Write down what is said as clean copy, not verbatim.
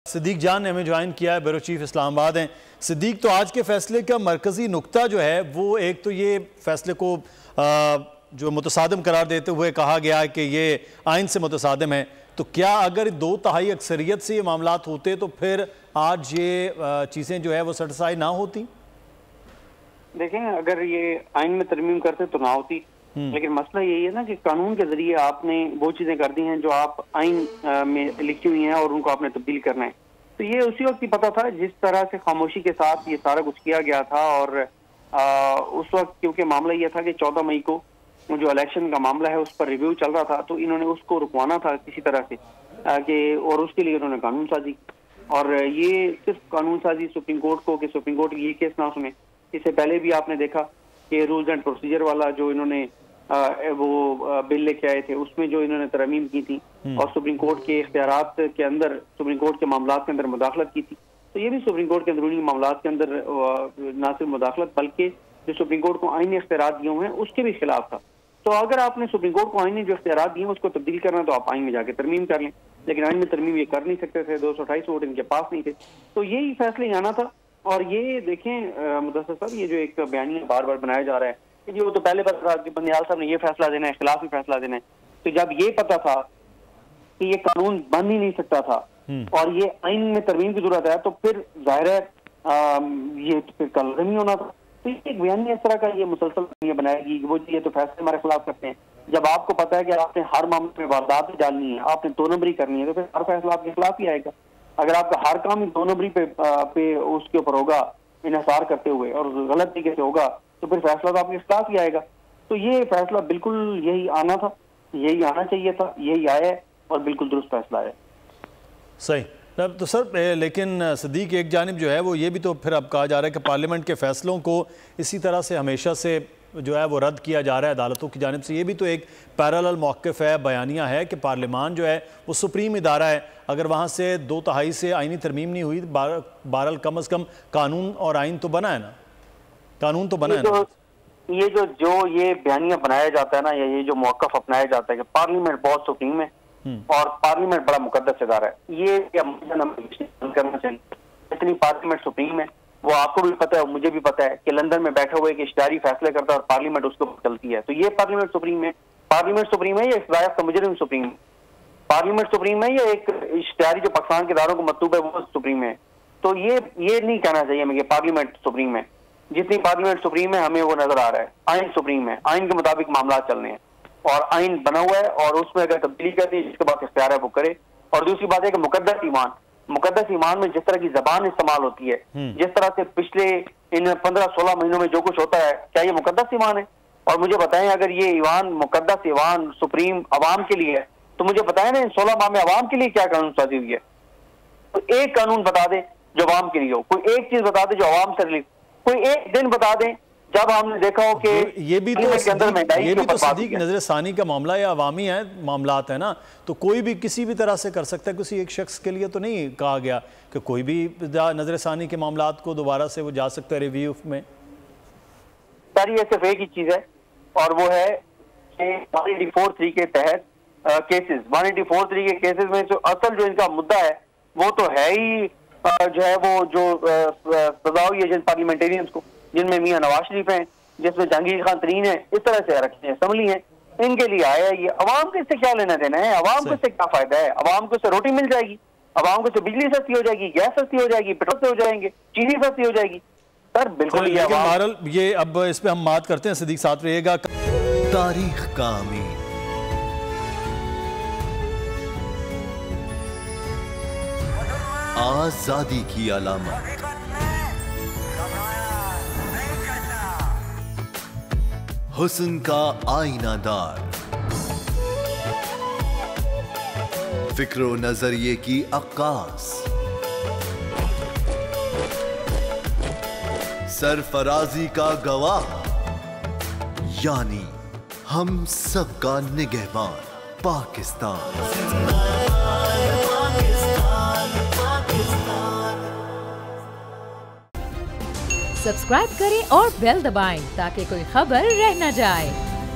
सिद्दीक जान ने हमें ज्वाइन किया है, ब्यूरो चीफ इस्लामाबाद हैं। सिद्दीक, तो आज के फैसले का मरकजी नुक्ता जो है वो एक तो ये फैसले को जो मुतसादिम करार देते हुए कहा गया कि ये आइन से मुतसादिम है, तो क्या अगर 2/3 अक्सरियत से ये मामलात होते तो फिर आज ये चीज़ें जो है वो सेटिस्फाई ना होती? देखें, अगर ये आइन में तरमीम करते तो ना होती, लेकिन मसला यही है ना कि कानून के जरिए आपने वो चीजें कर दी हैं जो आप आइन में लिखी हुई हैं और उनको आपने तब्दील करना है। तो ये उसी वक्त ही पता था जिस तरह से खामोशी के साथ ये सारा कुछ किया गया था। और उस वक्त क्योंकि मामला ये था कि 14 मई को जो इलेक्शन का मामला है उस पर रिव्यू चल रहा था, तो इन्होंने उसको रुकवाना था किसी तरह से कि, और उसके लिए उन्होंने कानून साजी। और ये सिर्फ कानून साजी सुप्रीम कोर्ट को कि सुप्रीम कोर्ट ये केस ना सुने, इससे पहले भी आपने देखा कि रूल्स एंड प्रोसीजर वाला जो इन्होंने वो बिल लेके आए थे उसमें जो इन्होंने तरमीम की थी और सुप्रीम कोर्ट के इख्तियारात के अंदर सुप्रीम कोर्ट के मामलात के अंदर मुदाखलत की थी, तो ये भी सुप्रीम कोर्ट के अंदरूनी मामलात के अंदर न सिर्फ मुदाखलत बल्कि जो सुप्रीम कोर्ट को आईनी इख्तियारात दिए हुए हैं उसके भी खिलाफ था। तो अगर आपने सुप्रीम कोर्ट को आईनी जो इख्तियारात दिए उसको तब्दील करना तो आप आइन में जाके तरमीम कर लें, लेकिन आइन में तरमीम ये कर नहीं सकते थे, 228 वोट इनके पास नहीं थे। तो यही फैसले आना था। और ये देखें मुदस्सिर साहब, ये जो एक बयानिया बार बार बनाया जा रहा है कि जी वो तो पहले पता था कि बंदियाल साहब ने ये फैसला देना है, खिलाफ ही फैसला देना है। तो जब ये पता था कि ये कानून बन ही नहीं सकता था और ये आइन में तरमीम की जरूरत है, तो फिर जाहिर है ये तो फिर कलम ही होना था। तो ये एक बयानिया इस तरह का ये मुसलसल बनाएगी कि वो ये तो फैसले हमारे खिलाफ करते हैं। जब आपको पता है कि आपने हर मामले में वारदात डालनी है, आपने 2 नंबरी करनी है, तो फिर हर फैसला आपके खिलाफ ही आएगा। अगर आपका हर काम ही 2 नंबरी पे उसके ऊपर होगा इन्हिसार करते हुए और गलत तरीके से होगा, तो फिर फैसला तो आपके खिलाफ ही आएगा। तो ये फैसला बिल्कुल यही आना था, यही आना चाहिए था, यही आया है और बिल्कुल दुरुस्त फैसला है। सही। तो सर, लेकिन सिद्दीक, एक जानिब जो है वो ये भी तो फिर अब कहा जा रहा है कि पार्लियामेंट के फैसलों को इसी तरह से हमेशा से जो है वो रद्द किया जा रहा है अदालतों की जानिब से। ये भी तो एक पैरेलल मौक़िफ़ है, बयानिया है कि पार्लियामान जो है वो सुप्रीम इदारा है। अगर वहाँ से 2/3 से आइनी तरमीम नहीं हुई, बहरहाल कम अज़ कम कानून और आइन तो बना है ना, कानून तो बना है ना। ये जो ये बयानिया बनाया जाता है ना, या ये जो मौक़िफ़ अपनाया जाता है कि पार्लियामेंट बहुत सुप्रीम है और पार्लियामेंट बड़ा मुकद्दस इदारा है, ये करना चाहिए। इतनी पार्लियामेंट सुप्रीम है, वो आपको भी पता है, मुझे भी पता है कि लंदन में बैठे हुए एक इश्तिहारी फैसले करता है और पार्लियामेंट उसको चलती है। तो ये पार्लियामेंट सुप्रीम है, पार्लियामेंट सुप्रीम है, या इख्तियार मुजरिम सुप्रीम है। पार्लियामेंट सुप्रीम है, या एक इश्तिहारी जो पाकिस्तान के इदारों को मतलूब है वो सुप्रीम है। तो ये नहीं कहना चाहिए हमें कि पार्लियामेंट सुप्रीम है। जितनी पार्लियामेंट सुप्रीम है हमें वो नजर आ रहा है, आइन सुप्रीम है, आइन के मुताबिक मामला चलने हैं और आइन बना हुआ है और उसमें अगर तब्दीली करनी है जिसके पास इख्तियार है वो करे। और दूसरी बात है कि मुकद्दस ईमान में जिस तरह की जबान इस्तेमाल होती है, जिस तरह से पिछले इन 15-16 महीनों में जो कुछ होता है, क्या ये मुकद्दस ईमान है? और मुझे बताएं, अगर ये ईमान मुकद्दस ईमान सुप्रीम अवाम के लिए है तो मुझे बताएं ना, इन 16 माह में अवाम के लिए क्या कानून साजी हुई है? तो एक कानून बता दे जो अवाम के लिए हो, कोई एक चीज बता दे जो अवाम से रिलेटेड, कोई एक दिन बता दें जब हमने देखा हो कि ये भी तो सिद्दीक नजरसानी का मामला या अवामी है मामलात है ना, तो कोई भी किसी भी तरह से कर सकता है। किसी एक शख्स के लिए तो नहीं कहा गया कि कोई भी नजरसानी के मामलात को दोबारा से वो जा सकता है रिव्यू में। सारी ये सिर्फ एक ही चीज है और वो है कि 184(3) के तहत केसेस, 184(3) के केसेस में जो असल जो इनका मुद्दा है वो तो है ही जो है वो जो सजा हुई है जिन पार्लियामेंटेरियंस को, जिनमें मियां नवाज शरीफ हैं, जिसमें जहांगीर खान तरीन है, इस तरह से रखते हैं असम्बली है, इनके लिए आया है। ये अवाम को इससे क्या लेना देना है? अवाम को इससे क्या फायदा है? अवाम को इससे रोटी मिल जाएगी, अवाम को इससे बिजली सस्ती हो जाएगी, गैस सस्ती हो जाएगी, पेट्रोल से हो जाएंगे, चीनी सस्ती हो जाएगी। सर बिल्कुल ये अब इस पे हम बात करते हैं। सिद्दीक साथ रहिएगा। तारीख का अमीन, आजादी की अलामत, हुस्न का आईनादार, फिक्रो नजरिए की अक्कास, सरफराजी का गवाह, यानी हम सबका निगहबान पाकिस्तान। सब्सक्राइब करें और बेल दबाएं ताकि कोई खबर रह न जाए।